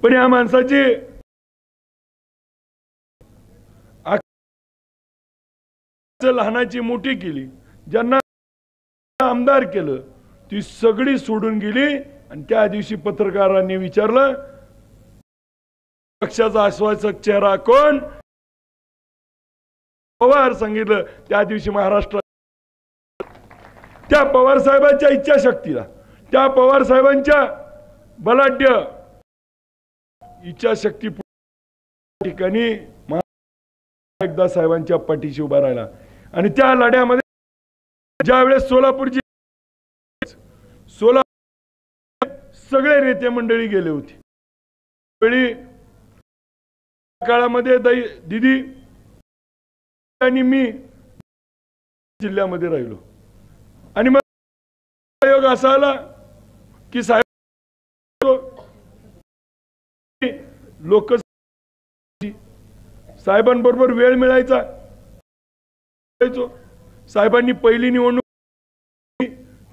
पण या माणसाची लहानाची मोठी केली, ज्यांना आमदार केलं ती सगळी सोडून गेली। आणि त्या दिवशी पत्रकारांनी विचारलं पक्षाचा आश्वासक चेहरा कोण? पवार सांगितलं। त्या दिवशी महाराष्ट्र त्या पवार साहेबांच्या इच्छाशक्तीला, त्या पवार साहेबांच्या बलाढ्य इच्छाशक्ती ठिकाणी एकदा साहेबांच्या पाठीशी उभा राहिला। आणि त्या लढ्यामध्ये ज्यावेळेस सोलापूरची सगळे नेते मंडळी गेले होते, वेळी काळामध्ये दीदी आणि मी जिल्ह्यामध्ये राहिलो। आणि मग योग असा आला की साहेब लोक साहेबांबरोबर वेळ मिळायचा। साहेबांनी पहिली निवडणूक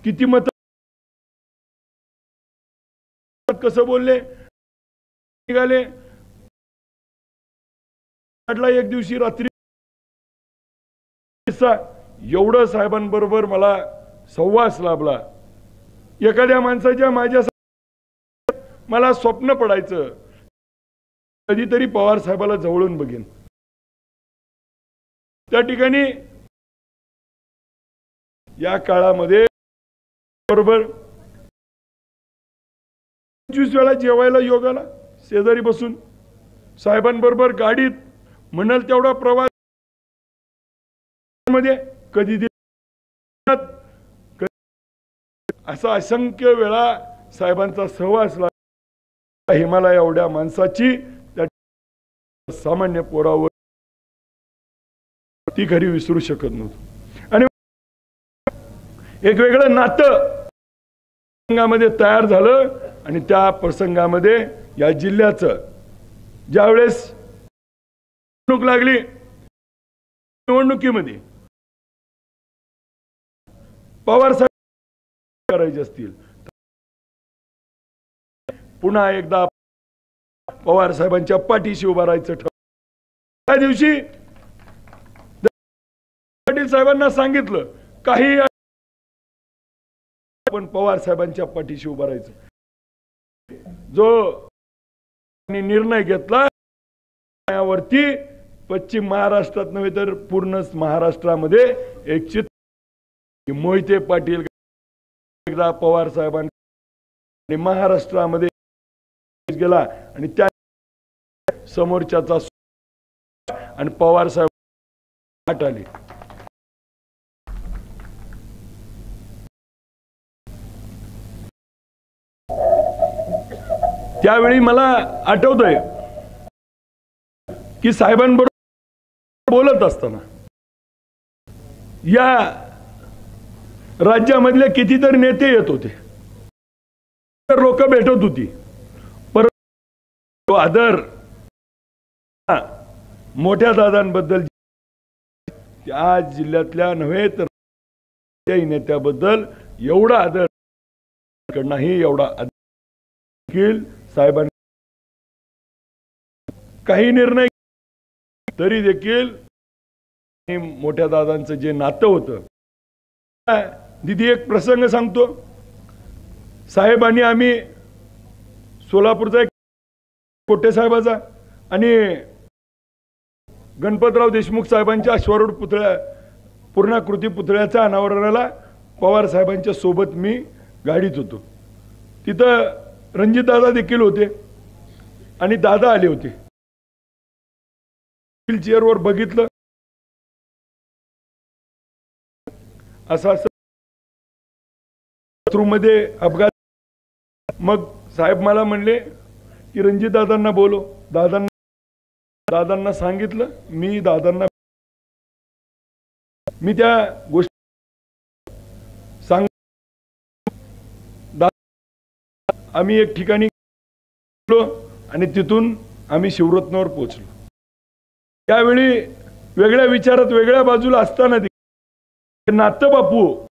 किती मत कसं बोलले निघाले। एक दिवशी रात्री एवढं साहेबांबरोबर मला सहवास लाभला। एखाद्या माणसाच्या माझ्या मला स्वप्न पडायचं कधीतरी पवार साहेबाला जवळून बघेन। त्या ठिकाणी या काळामध्ये बरोबर 25 वेळा जेवायला योग आला, शेजारी बसून साहेबांबरोबर गाडीत म्हणाल तेवढा प्रवास मध्ये कधी असा असंख्य वेळा साहेबांचा सहवास लागला। हिमालय एवढ्या माणसाची त्या सामान्य पोरावर ती खरी विसरू शकत नव्हती। आणि एक वेगळं नातं प्रसंगामध्ये तयार झालं। आणि त्या प्रसंगामध्ये या जिल्ह्याचं ज्यावेळेस निवडणूक लागली, निवडणुकीमध्ये पवार साहेब करायचे असतील पुन्हा एकदा पवार साहेबांच्या पाठीशी उभा राहायचं ठरवलं। त्या दिवशी पाटील साहेबांना सांगितलं काही पण पवार साहेबांच्या पाठीशी उभा राहायचं। जो निर्णय घेतला त्यावरती पश्चिम महाराष्ट्रात नव्हे तर पूर्ण महाराष्ट्रामध्ये एक चित्र मोहिते पाटील एकदा पवार साहेबांनी महाराष्ट्रामध्ये गेला आणि त्या समोरच्याचा आणि पवार साहेब आठ आले। त्यावेळी मला आठवतंय की साहेबांबरोबर बोलत असताना या राज्यामधले कितीतरी नेते येत होते, लोक भेटत होती, परंतु आदर मोठ्या दादांबद्दल त्या जिल्ह्यातल्या नव्हे तर त्याही नेत्याबद्दल एवढा आदर नाही, एवढा आदर साहेबांनी काही निर्णय तरी देखील मोठ्या दादांचं जे नातं होतं। दीदी एक प्रसंग सांगतो। साहेब आणि आम्ही सोलापूरचा एक कोटे साहेबाचा आणि गणपतराव देशमुख साहेबांच्या अश्वारूढ पुतळ्या पूर्णाकृती पुतळ्याच्या अनावरणाला पवार साहेबांच्या सोबत मी गाडीत होतो। तिथं रणजित दादा देखील होते आणि दादा आले होते। व्हीलचेअरवर बघितलं असं मध्ये अपघात। मग साहेब मला म्हणले की रणजित दादांना बोलो। दादांना सांगितलं, मी त्या गोष्टी सांग आम्ही एक ठिकाणी गेलो आणि तिथून आम्ही शिवरत्नावर पोहोचलो। त्यावेळी वेगळ्या विचारात वेगळ्या बाजूला असताना नातं बापू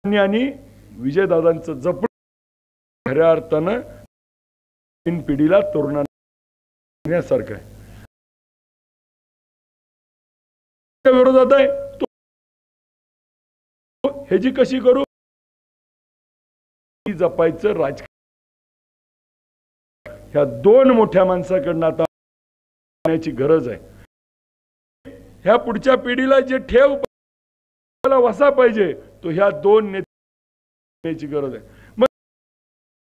आणि विजयदादांचं जपणं खऱ्या अर्थानं नवीन पिढीला तरुणांसारखं आहे. विरोधात आहे ह्याची कशी करू जपायचं राजकारण. ह्या दोन मोठ्या माणसाकडनं आता गरज आहे. ह्या पुढच्या पिढीला जे ठेव वसा पाहिजे तो ह्या दोन नेत्याची गरज आहे. मग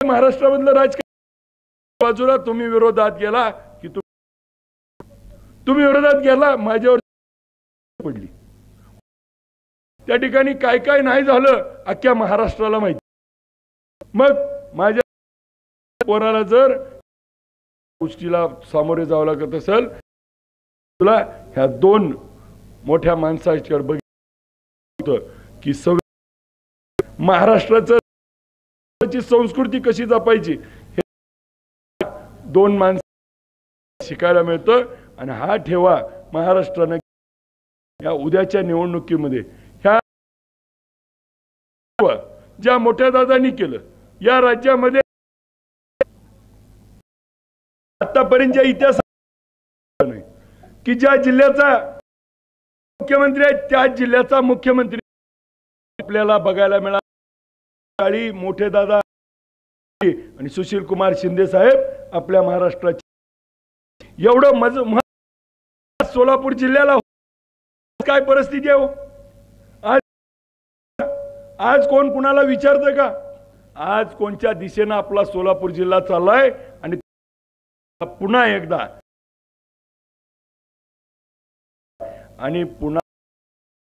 महाराष्ट्रामधलं राजकारण बाजूला तुम्ही विरोधात गेला की तुम्ही विरोधात गेला माझ्यावर पडली. त्या ठिकाणी काय काय नाही झालं अख्ख्या महाराष्ट्राला माहिती. मग माझ्या पोराला जर गोष्टीला सामोरे जावं लागत असेल तुला ह्या दोन मोठ्या माणसांच्याकडे बघितलं की महाराष्ट्राची संस्कृती कशी जपायची हे दोन माणसं शिकायला मिळतं. आणि हा ठेवा महाराष्ट्राने या उद्याच्या निवडणुकीमध्ये ह्या ज्या मोठ्या दादांनी केलं या राज्यामध्ये आतापर्यंतच्या इतिहासात नाही की ज्या जिल्ह्याचा मुख्यमंत्री आहे त्या जिल्ह्याचा मुख्यमंत्री आपल्याला बघायला मिळाला. मोठे दादा आणि सुशील कुमार शिंदे साहेब आपल्या महाराष्ट्राचे एवढं सोलापूर जिल्ह्याला काय परिस्थिती आहे. आज कोण कुणाला विचारतं का. आज कोणत्या दिशेनं आपला सोलापूर जिल्हा चाललाय आणि पुन्हा एकदा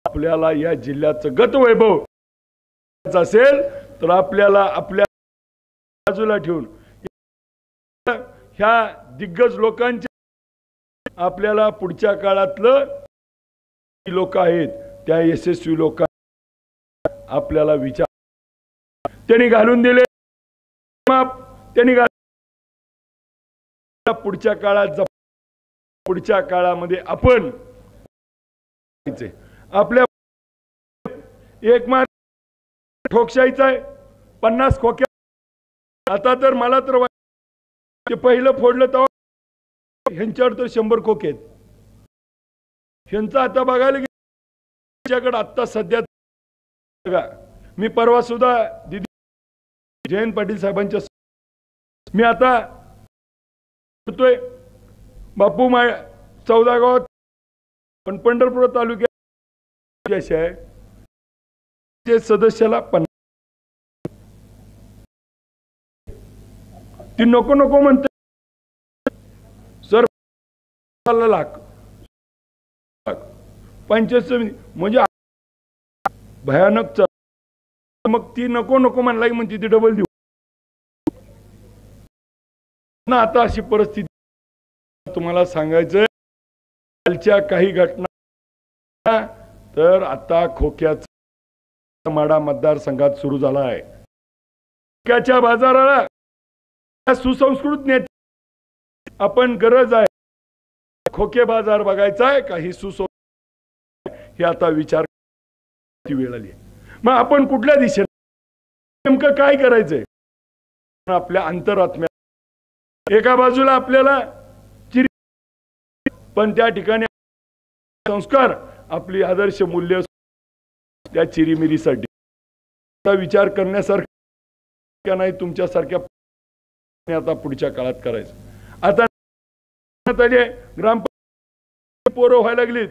आपल्याला या जिल्ह्याचं गतवैभव असेल तर आपल्याला आपल्या बाजूला ठेवून ह्या दिग्गज लोकांच्या आपल्याला पुढच्या काळातलं लोक आहेत त्या यशस्वी लोक आपल्याला विचार त्यांनी घालून दिले. त्यांनी पुढच्या काळामध्ये आपण आपल्या एक मार्ग ठोकशाहीचा आहे 50 खोक्या. आता तर मला तर ते पहिलं फोडलं तेव्हा ह्यांच्यावर तर 100 खोके आहेत. ह्यांचं आता बघायला गेल्याकडे आता सध्या मी परवा सुद्धा दिदी जयंत पाटील साहेबांच्या मी आता बापू 14 गावात पण पंढरपूर तालुक्यात असे आहे ते सदस्याला 50 ती नको नको म्हणते सर लाख 75 म्हणजे भयानक. मग ती नको नको म्हणला की म्हणते ती डबल देऊ ना. आता अशी परिस्थिती तुम्हाला सांगायचं कालच्या काही घटना तर आता खोक्याचा माडा मतदारसंघात सुरू झाला आहे. खोक्याच्या बाजाराला सुसंस्कृत नेते आपण गरज आहे. खोके बाजार बघायचा आहे काही सुसंस्कृत हे आता विचार वेळ आली. मग आपण कुठल्या दिशेने नेमकं काय करायचंय आपल्या अंतरात्म्या एका बाजूला आपल्याला पण त्या ठिकाणी संस्कार आपली आदर्श मूल्य त्या चिरीमिरीसाठी विचार करण्यासारखा नाही तुमच्यासारख्या आता पुढच्या काळात करायचं. आता ग्रामपंचायत पोरं व्हायला लागलीत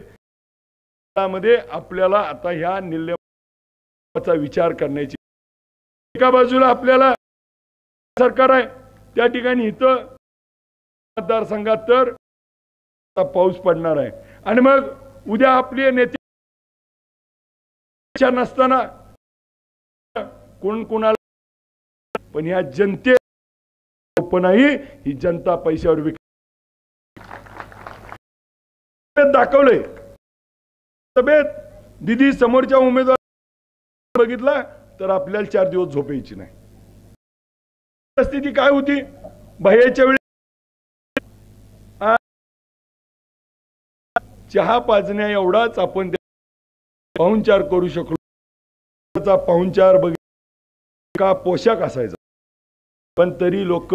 मध्ये आपल्याला आता ह्या निर्णयाचा विचार करण्याची एका बाजूला आपल्याला सरकार आहे त्या ठिकाणी इथं मतदारसंघात तर पाऊस पडणार आहे आणि मग उद्या आपले नेते नसताना कोण कोणाला पण ह्या जनते नाही ही जनता पैशावर दाखवलंय. सभेत दिदी समोरच्या उमेदवार बघितला तर आपल्याला 4 दिवस झोप यायची नाही. परिस्थिती काय होती भयाच्या वेळी चहा पाजण्या एवढाच आपण पाहुणचार करू शकलो. पाहुणचार बघ का पोशाख असायचा पण तरी लोक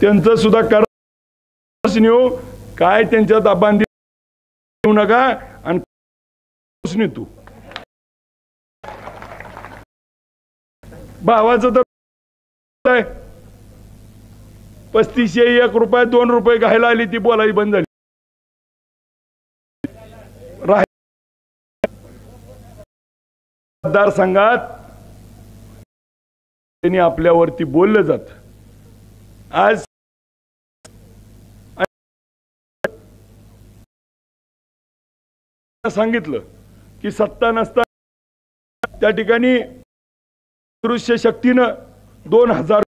त्यांचं सुद्धा करा नेऊ, काय त्यांच्या दाबांदी देऊ नका आणि तू भावाचं तर 3500 1 रुपये 2 रुपये घायला आली ती बोलायची बंद झाली. मतदारसंघात त्यांनी आपल्यावरती बोललं जात. आज सांगितलं की सत्ता नसता त्या ठिकाणी दृश्य शक्तीनं 2000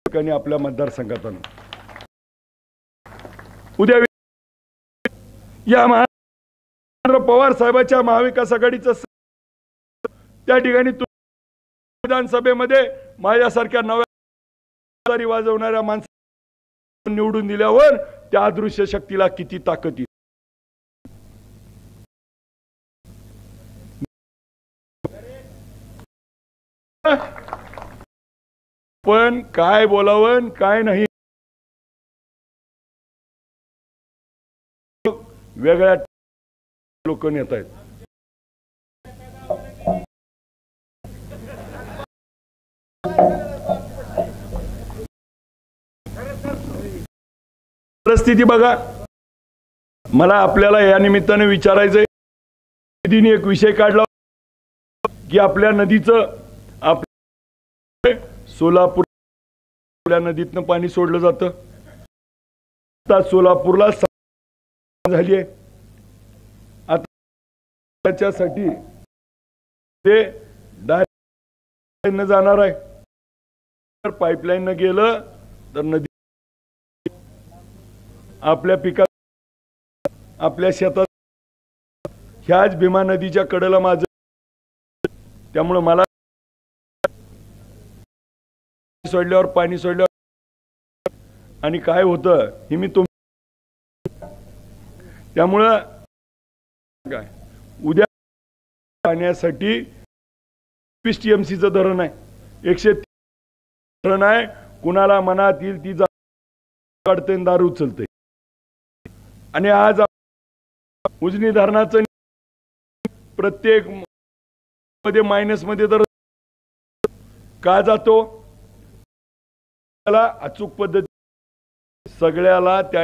ठिकाणी आपल्या मतदारसंघात आणून उद्या या महाराष्ट्र पवार साहेबांच्या महाविकास आघाडीचं त्या ठिकाणी विधानसभेमध्ये माझ्यासारख्या नव्या वाजवणाऱ्या माणसाला निवडून दिल्यावर त्या अदृश्य शक्तीला किती ताकद येईल. पण काय बोलावं काय नाही वेगळ्या लोक नेत आहेत. परिस्थिती बघा. मला आपल्याला या निमित्ताने विचारायचंय, मोदींनी एक विषय काढला की आपल्या नदीचं सोलापूर नदीतनं पाणी सोडलं जातं. आता सोलापूरला झाली आहे. आता त्याच्यासाठी ते डायरेक्ट जाणार आहे. तर पाईपलाईन न गेलं तर नदी आपल्या पिकात आपल्या शेतात ह्याच भीमा नदीच्या कडेला माझं, त्यामुळे मला सोडल्यावर पाणी सोडल्यावर आणि काय होतं हे मी त्यामुळं काय उद्या पाण्यासाठी 20 TMCचं धरण आहे, 130 धरण आहे. कुणाला मनात येईल ती काढते दारू उचलते. आणि आज उजनी धरणाचं प्रत्येक मध्ये मायनस मध्ये तर का जातो, त्याला अचूक पद्धती सगळ्याला त्या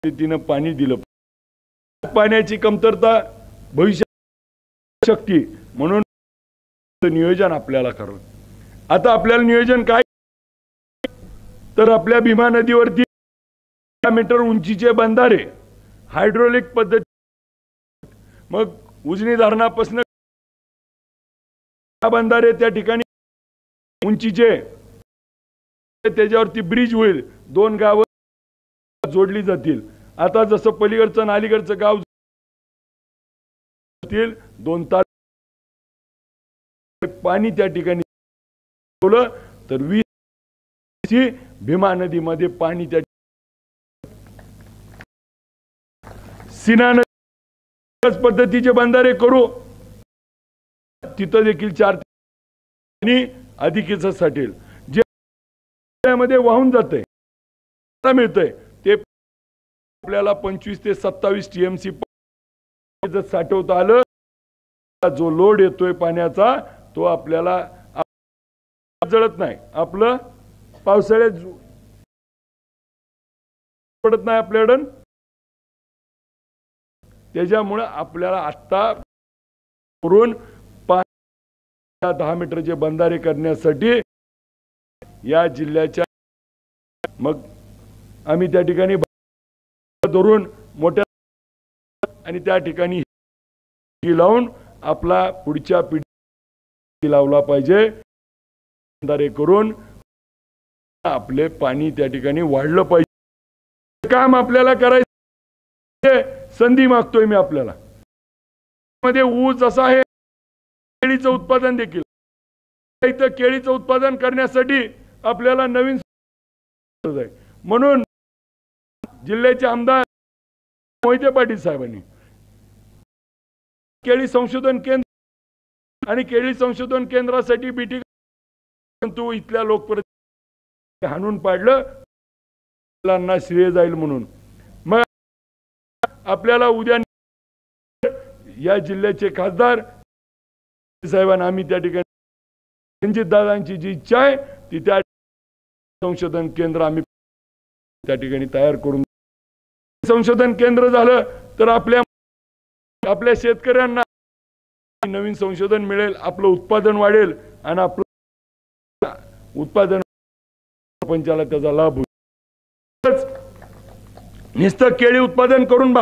पद्धतीनं पाणी दिलं. पाण्याची कमतरता भविष्यात शक्ती म्हणून नियोजन आपल्याला करावं. आता आपल्याला नियोजन काय तर आपल्या भीमा नदीवरती मीटर उंचीचे बंधारे हायड्रोलिक पद्धती, मग उजनी धरणापासून बंधारे त्या ठिकाणी उंचीचे त्याच्यावरती ब्रिज होईल, 2 गावं जोडली जातील. आता जसं पलीकडचं अलीकडचं गाव 2 तास पाणी त्या ठिकाणी तर 20 भीमा नदीमध्ये पाणी त्या सीना नदी पद्धतीचे बंधारे करू. तिथं देखील 4 अधिकेच साठेल जे मध्ये वाहून जाते मिळतंय ते आपल्याला 25 ते 27 TMC जर साठवता आलं, जो लोड येतोय पाण्याचा तो आपल्याला जळत नाही. आपलं पावसाळ्यात पडत नाही आपल्याकडं. त्याच्यामुळे आपल्याला आता करून 10 मीटरचे बंधारे करण्यासाठी या जिल्ह्याच्या मग आम्ही त्या ठिकाणी धरून मोठ्या आणि त्या ठिकाणी लावून आपला पुढच्या पिढी लावला पाहिजे. बंधारे करून आपले पाणी त्या ठिकाणी वाढलं पाहिजे. काम आपल्याला करायचं, संधी मागतोय मी आपल्याला. मध्ये ऊस असा आहे, केळीचं उत्पादन देखील. इथं केळीचं उत्पादन करण्यासाठी आपल्याला नवीन म्हणून जिल्ह्याचे आमदार मोहिते पाटील साहेबांनी केळी संशोधन केंद्र आणि केळी संशोधन केंद्रासाठी बीटी इथल्या लोकप्रतिनिधी हाणून पाडलं. मुलांना श्रेय जाईल म्हणून मग आपल्याला उद्या या जिल्ह्याचे खासदार साहेबांना आम्ही त्या ठिकाणी रणजितदादांची जी इच्छा आहे ती त्या संशोधन केंद्र आम्ही त्या ठिकाणी तयार करून संशोधन केंद्र झालं तर आपल्या शेतकऱ्यांना नवीन संशोधन मिळेल, आपलं उत्पादन वाढेल आणि आपलं उत्पादन पंचाला त्याचा लाभ होईल. नुसतं केळी उत्पादन करून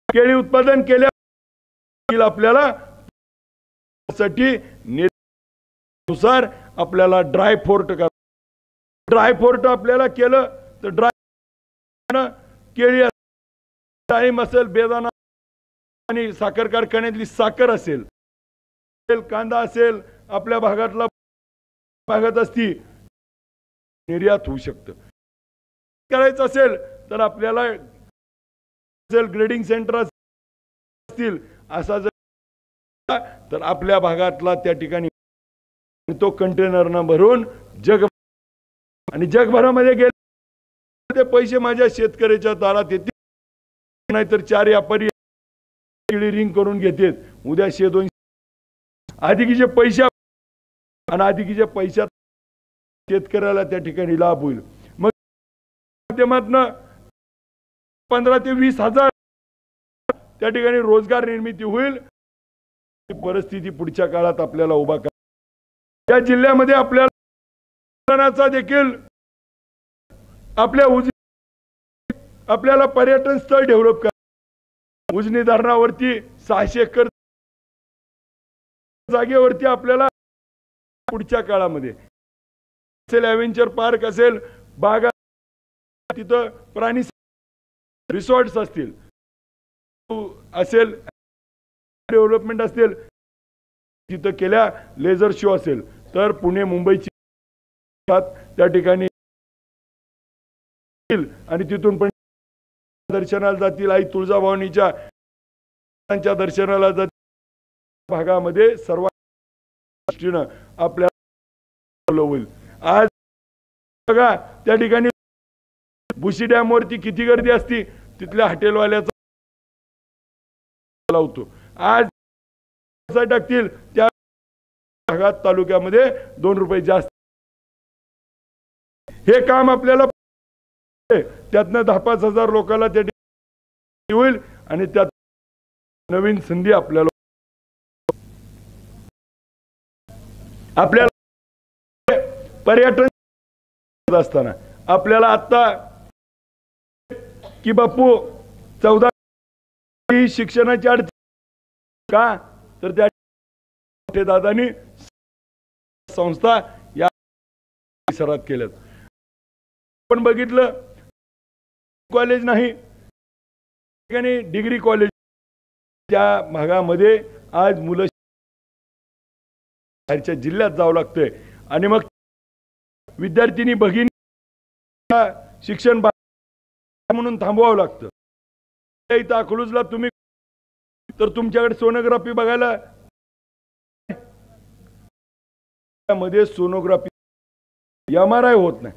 केळी उत्पादन केल्या आपल्याला साठी नुसार आपल्याला ड्राय फोर्ट आपल्याला केलं तर ड्राय केळी डाळिंब असेल, बेदाणा आणि साखर कारखान्यातली साखर असेल, कांदा असेल, आपल्या भागात असती निर्यात होऊ शकतं. करायचं असेल तर आपल्याला ग्रेडिंग सेंटर असतील असा जर तर आपल्या भागातला त्या ठिकाणी तो कंटेनरनं भरून जगभरामध्ये गेले ते पैसे माझ्या शेतकऱ्याच्या दारात येतील, नाहीतर 4 व्यापारी रिंग करून घेतात. उद्या 100-200 अधिकीचे पैसे आणि अधिकीच्या पैशात शेतकऱ्याला त्या ठिकाणी लाभ होईल. मग माध्यमातनं 15 ते 20 हजार त्या ठिकाणी रोजगार निर्मिती होईल. परिस्थिती पुढच्या काळात आपल्याला उभा करा. या जिल्ह्यामध्ये आपल्याला देखील आपल्याला पर्यटन स्थळ डेव्हलप करा. उजनी धरणावरती 600 एकर जागेवरती आपल्याला पुढच्या काळामध्ये असेल ॲव्हेंचर पार्क असेल, बागा, तिथं प्राणी रिसॉर्ट्स असतील डेव्हलपमेंट असतील, तिथं केल्या लेझर शो असेल तर पुणे मुंबईची त्या ठिकाणी आणि तिथून पण दर्शनाला जातील. आई तुळजाभवानीच्या दर्शनाला जातील. भागामध्ये सर्व दृष्टीनं आपल्याला होईल. आज बघा त्या ठिकाणी भुशी डॅम वरती किती गर्दी असती, तिथल्या हॉटेलवाल्याचा लावतो. आज टाकतील त्या भागात तालुक्यामध्ये 2 रुपये जास्त. हे काम आपल्याला त्यातनं 10-5 हजार लोकांना त्या ठिकाणी होईल आणि त्यात नवीन संधी आपल्याला पर्यटन असताना आपल्याला आता की बापू 14 शिक्षणाची अडचण का तर त्या दादांनी संस्था या परिसरात केल्यात. आपण बघितलं कॉलेज नाही डिग्री कॉलेज त्या भागामध्ये आज मुलं बाहेरच्या जिल्ह्यात जावं लागतंय आणि मग विद्यार्थिनी भगिनी शिक्षण म्हणून थांबवावं लागतं. इथं अकलूजला तुम्ही तर तुमच्याकडे सोनोग्राफी बघायला मध्ये सोनोग्राफी MRI होत नाही.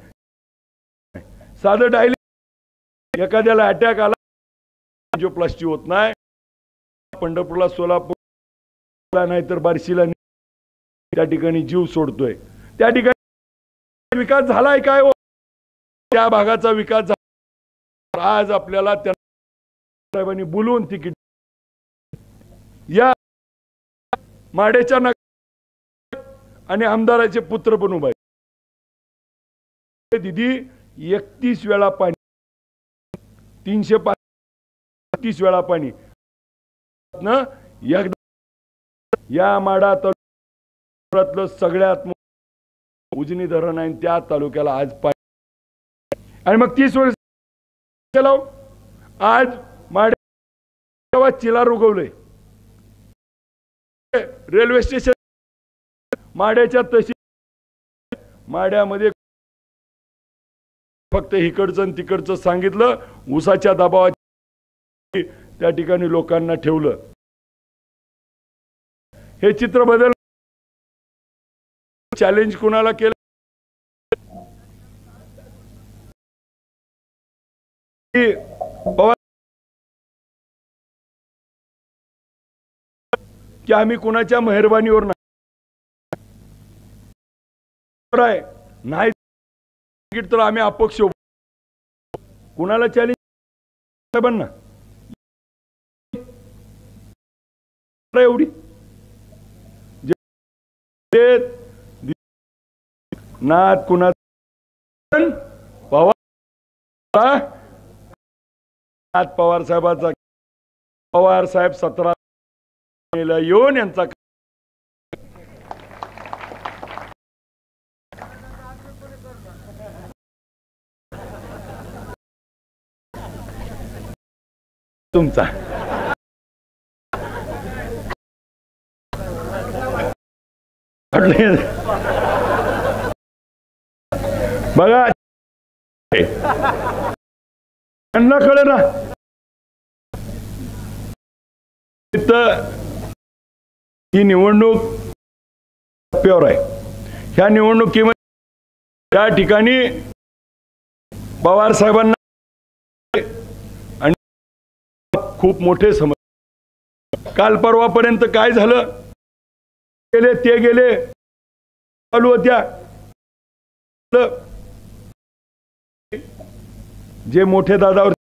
साधं डायलिसिस एखाद्याला अटॅक आला एंजियोप्लास्टी होत नाही. पंढरपूरला, सोलापूरला नाही तर बार्शीला त्या ठिकाणी जीव सोडतोय. त्या ठिकाणी विकास झालाय काय हो? त्या भागाचा विकास झाला. आज आपल्याला त्या साहेबांनी बोलवून तिकीट या माड्याच्या आणि आमदाराचे पुत्र पण उभा आहे. दिदी 31 वेळा पाणी, 335 वेळा पाणी या माडा तालुक्यातलं सगळ्यात उजनी धरण आहे त्या तालुक्याला आज पाणी. आणि मग 30 वर्ष आज माड्या चिलार उगवलंय. रेल्वे स्टेशन माड्याच्या तशी माड्यामध्ये फक्त इकडचं आणि तिकडचं सांगितलं, ऊसाच्या दबावाची त्या ठिकाणी लोकांना ठेवलं. हे चित्र बदल चॅलेंज कुणाला केलं? की पवार की आम्ही कुणाच्या मेहरबानीवर नाही तिकीट तर आम्ही अपक्ष कुणाला चॅलेंज साहेबांना एवढी नाथ कुणा पवार नाथ पवार साहेबाचा पवार साहेब 17 येऊन यांचा तुमचा बघा त्यांना कळे ना ही निवडणूक टप्प्यावर आहे. ह्या निवडणुकीमध्ये त्या ठिकाणी पवार साहेबांना आणि खूप मोठे समस्या काल परवापर्यंत काय झालं गेले ते गेले चालू होत्या जे मोठे दादावर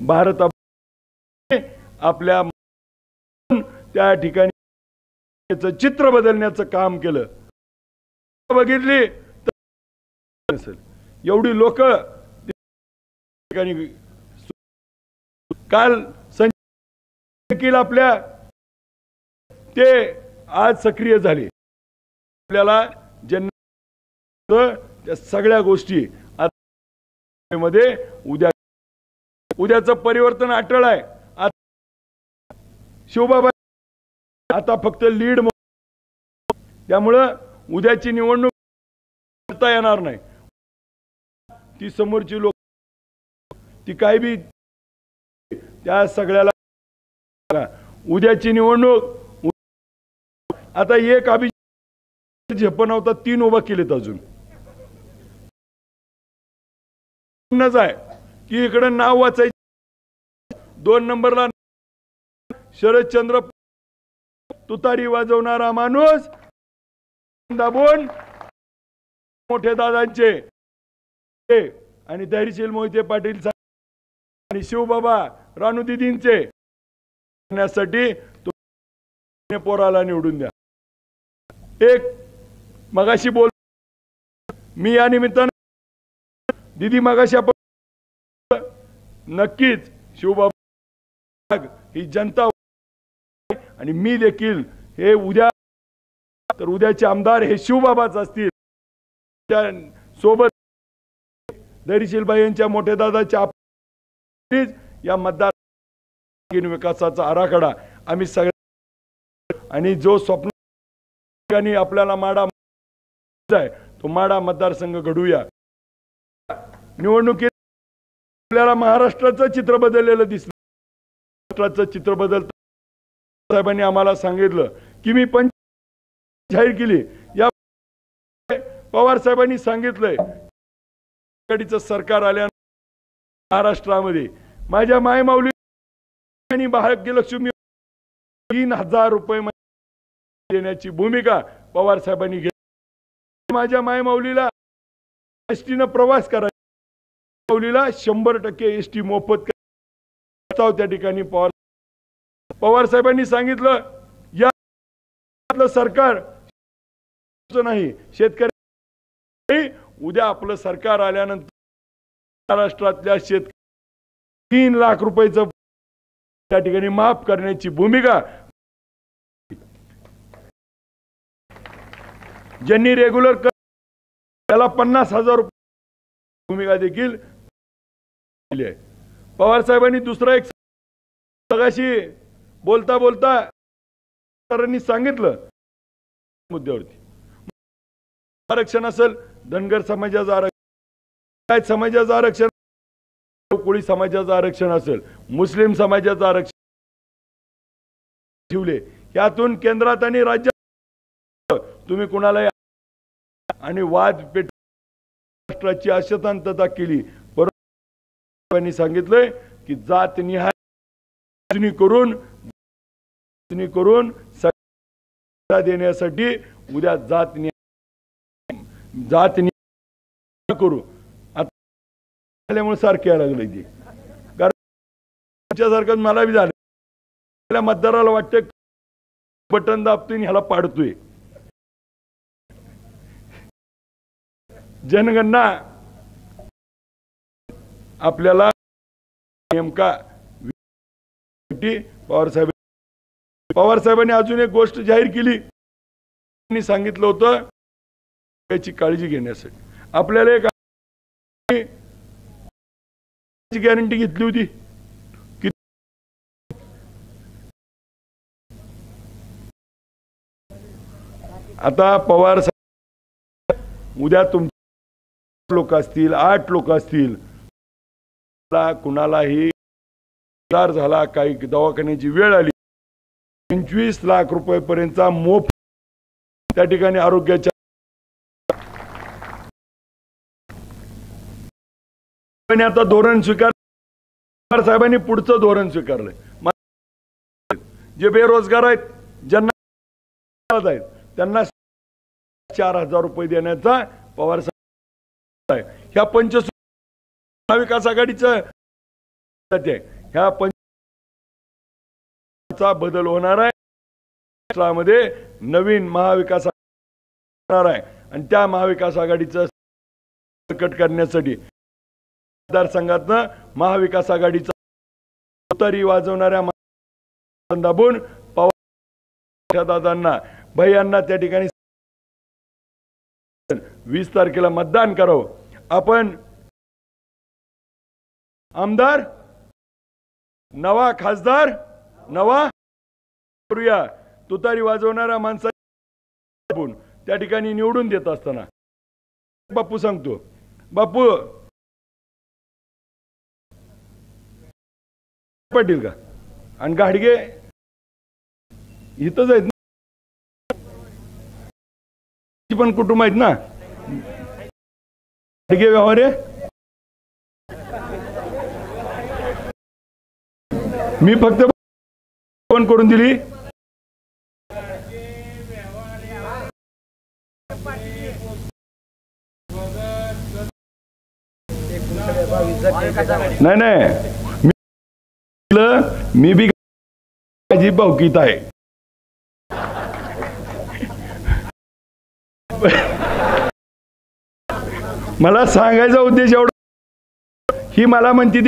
भारत आपल्या त्या ठिकाणी चित्र बदलण्याचं काम केलं. बघितली तर एवढी लोक काल देखील आपल्या ते आज सक्रिय झाले. आपल्याला ज्यांना सगळ्या गोष्टी मध्ये उद्याचं परिवर्तन अटळ आहे. शिवबाबा आता फक्त लीड त्यामुळं उद्याची निवडणूक करता येणार नाही. ती समोरची लोक ती काय बी त्या सगळ्याला उद्याची निवडणूक आता एक अभिजित झेपण होता 3 उभा केलेत अजून आहे की इकडे नाव वाचायचे 2 नंबरला शरदचंद्र तुतारी वाजवणारा माणूस दाबून मोठे दादांचे आणि धैर्यशील मोहिते पाटील आणि शिवबाबा रानूदीदींचे करण्यासाठी पोराला निवडून द्या. एक मगाशी बोल मी या निमित्तानं दीदी मगाशी आपण नक्कीच शिवबाबा ही जनता आणि मी देखील हे उद्या तर उद्याचे आमदार हे शिवबाबाच असतील. त्या सोबत धैर्यशील यांच्या मोठे दादाच्या या मतदार विकासाचा आराखडा आम्ही सगळ्या आणि जो स्वप्न आपल्याला माडा आहे तो माडा मतदारसंघ घडूया. निवडणुकीत आपल्याला महाराष्ट्राचं चित्र बदललेलं दिसलं. महाराष्ट्राचं चित्र बदलतं साहेबांनी आम्हाला सांगितलं की मी पंच जाहीर केली. या पवार साहेबांनी सांगितलंय आघाडीचं सरकार आल्या महाराष्ट्रामध्ये माझ्या मायमाऊली भाग्यलक्ष्मी 3000 रुपये देण्याची भूमिका पवार साहेबांनी घेतली. माझ्या मायमाऊलीला एसटीनं प्रवास करायचा माऊलीला 100% एसटी मोफत त्या ठिकाणी पवार साहेबांनी सांगितलं या सरकार नाही शेतकरी उद्या आपलं सरकार आल्यानंतर महाराष्ट्रातल्या शेतकरी 3 लाख रुपयाचं त्या ठिकाणी माफ करण्याची भूमिका ज्यांनी रेग्युलर त्याला 50,000 रुपये भूमिका देखील दिली आहे. पवार साहेबांनी दुसरा एक मगाशी बोलता बोलता सांगितलं मुद्द्यावरती आरक्षण असेल धनगर समाजाचं आरक्षण काय समाजाचं आरक्षण कोळी समाजाचं आरक्षण असेल मुस्लिम समाजाचं आरक्षण ठेवले. यातून केंद्रात आणि राज्यात तुम्ही कुणाला आणि वाद पेट राष्ट्राची अशांतता केली. सांगितलंय की जातनिहाय करून देण्यासाठी उद्या जातनिहाय करू. आता सारखे यायला लागले ते, कारण तुमच्यासारखं मला बी झालं. मतदाराला वाटतं बटन दाबतोय ह्याला पाडतोय. जनगणना आपल्याला नेमका पवार साहेबांनी अजून एक गोष्ट जाहीर केली. त्यांनी सांगितलं होतं त्याची काळजी घेण्यासाठी आपल्याला एक गॅरंटी घेतली होती की आता पवार साहेब उद्या तुमचे लोक असतील, 8 लोक असतील, कुणालाही झाला, काही दवाखान्याची वेळ आली, 25 लाख रुपयापर्यंतचा मोफत त्या ठिकाणी आरोग्याच्या आता धोरण पवार साहेबांनी पुढचं धोरण स्वीकारलंय. जे बेरोजगार आहेत, ज्यांना आहेत, त्यांना 4,000 रुपये देण्याचा पवार साहेब आहे. ह्या महाविकास आघाडीचं ह्या बदल होणार आहे. मध्ये नवीन महाविकास होणार आहे आणि त्या महाविकास आघाडीचं कट करण्यासाठी मतदारसंघातनं महाविकास आघाडीचा तुतारी वाजवणाऱ्या दाबून पवार दादांना भैयांना त्या ठिकाणी 20 तारखेला मतदान करावं. आपण आमदार नवा, खासदार नवा करूया. तुतारी वाजवणाऱ्या माणसाला त्या ठिकाणी निवडून देत असताना बापू सांगतो, बापू पाटील का आणि गाडगे इथंच आहेत ना, पण कुटुंब आहेत ना. गाडगे व्यवहारे मी फक्त फोन करून दिली. नाही मी बी माझी भावकीत आहे. मला सांगायचा उद्देश एवढा, ही मला म्हणती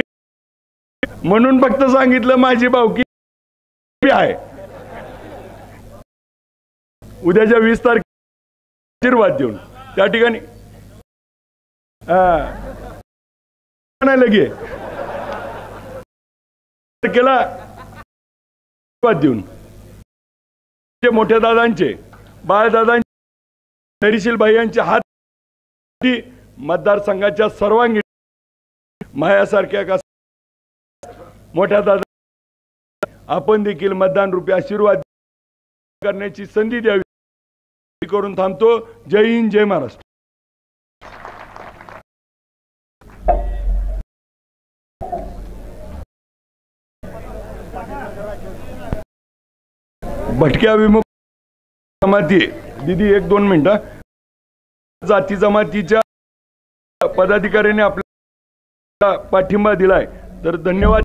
म्हणून फक्त सांगितलं माझी भावकी आहे. उद्याच्या 20 तारखेला आशीर्वाद देऊन त्या ठिकाणी लगे केला देऊन मोठ्या दादांचे, बाळदादांचे, नरीशील भाईयांचे हात मतदारसंघाच्या सर्वांगीण मायासारख्या का मोठ्या दादा आपण देखील मतदान रूपी आशीर्वाद करण्याची संधी द्यावी करून थांबतो. जय हिंद, जय महाराष्ट्र. भटक्या विमुक्त जमाती दीदी 1-2 मिनिटं. जाती जमातीच्या पदाधिकाऱ्यांनी आपला पाठिंबा दिलाय तर धन्यवाद.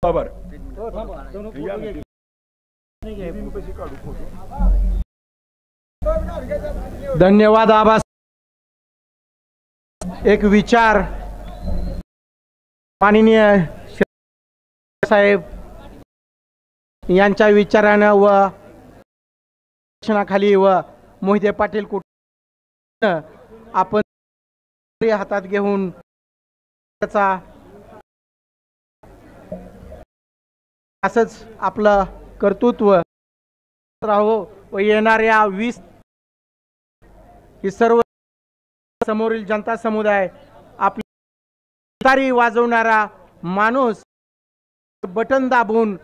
आभार. धन्यवाद आबा. एक विचार माननीय साहेब यांच्या विचारानं व खाली व मोहिते पाटील आपण हातात घेऊन त्याचा असंच आपलं कर्तृत्व राहो व येणाऱ्या 20 ही सर्व समोरील जनता समुदाय आपली तुतारी वाजवणारा माणूस बटन दाबून